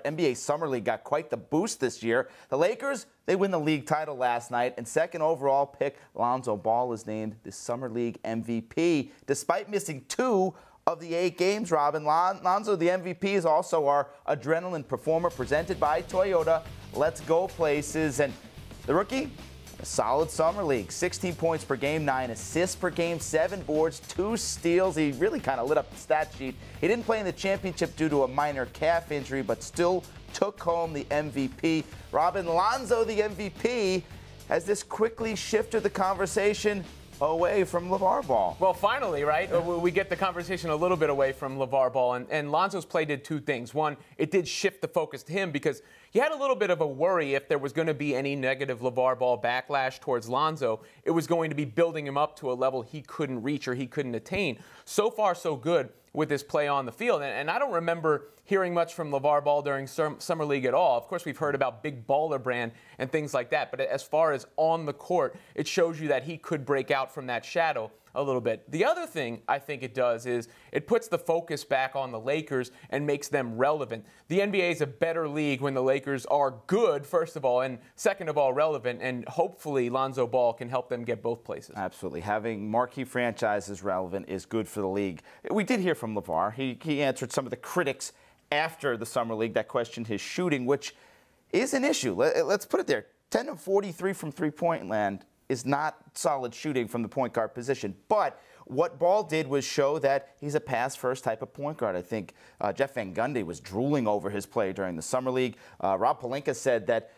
NBA Summer League got quite the boost this year. The Lakers, they win the league title last night, and second overall pick Lonzo Ball is named the Summer League MVP. Despite missing 2 of the 8 games, Robin, Lonzo, the MVP, is also our adrenaline performer, presented by Toyota. Let's go places. And the rookie, a solid summer league, 16 points per game, 9 assists per game, 7 boards, 2 steals. He really kind of lit up the stat sheet. He didn't play in the championship due to a minor calf injury, but still took home the MVP. Robin, Lonzo, the MVP, has this quickly shifted the conversation away from LeVar Ball. Well, finally, right? We get the conversation a little bit away from LeVar Ball, and Lonzo's play did 2 things. One, it did shift the focus to him because you had a little bit of a worry if there was going to be any negative LeVar Ball backlash towards Lonzo. It was going to be building him up to a level he couldn't reach or he couldn't attain. So far, so good with his play on the field. And I don't remember hearing much from LeVar Ball during Summer League at all. Of course, we've heard about Big Baller Brand and things like that. But as far as on the court, it shows you that he could break out from that shadow a little bit. The other thing I think it does is it puts the focus back on the Lakers and makes them relevant. The NBA is a better league when the Lakers are good, first of all, and second of all, relevant. And hopefully Lonzo Ball can help them get both places. Absolutely. Having marquee franchises relevant is good for the league. We did hear from LeVar. He answered some of the critics after the Summer League that questioned his shooting, which is an issue. Let's put it there. 10 of 43 from three-point land is not solid shooting from the point guard position. But what Ball did was show that he's a pass-first type of point guard. I think Jeff Van Gundy was drooling over his play during the Summer League. Rob Pelinka said that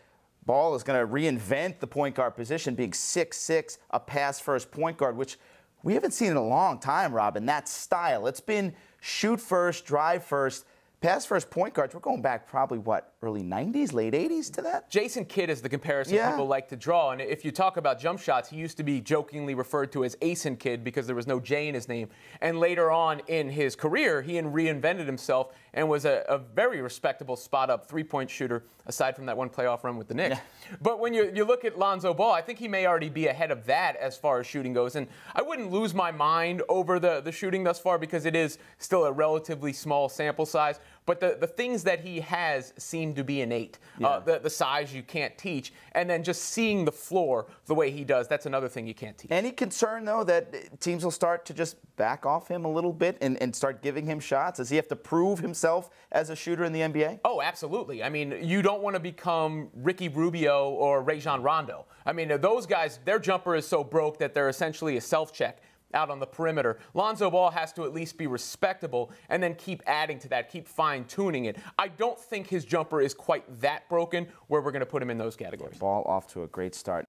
Ball is going to reinvent the point guard position, being 6'6", a pass-first point guard, which we haven't seen in a long time, Rob, in that style. It's been shoot first, drive first. Pass first point guards, we're going back probably, what, early 90s, late 80s to that? Jason Kidd is the comparison people like to draw. And if you talk about jump shots, he used to be jokingly referred to as Asen Kidd because there was no J in his name. And later on in his career, he reinvented himself and was a very respectable spot-up three-point shooter, aside from that one playoff run with the Knicks. Yeah. But when you look at Lonzo Ball, I think he may already be ahead of that as far as shooting goes. And I wouldn't lose my mind over the shooting thus far because it is still a relatively small sample size. But the things that he has seem to be innate. Yeah. The size you can't teach. And then just seeing the floor the way he does, that's another thing you can't teach. Any concern, though, that teams will start to just back off him a little bit and start giving him shots? Does he have to prove himself as a shooter in the NBA? Oh, absolutely. I mean, you don't want to become Ricky Rubio or Rajon Rondo. I mean, those guys, their jumper is so broke that they're essentially a self-check out on the perimeter. Lonzo Ball has to at least be respectable and then keep adding to that, keep fine-tuning it. I don't think his jumper is quite that broken where we're going to put him in those categories. Ball off to a great start.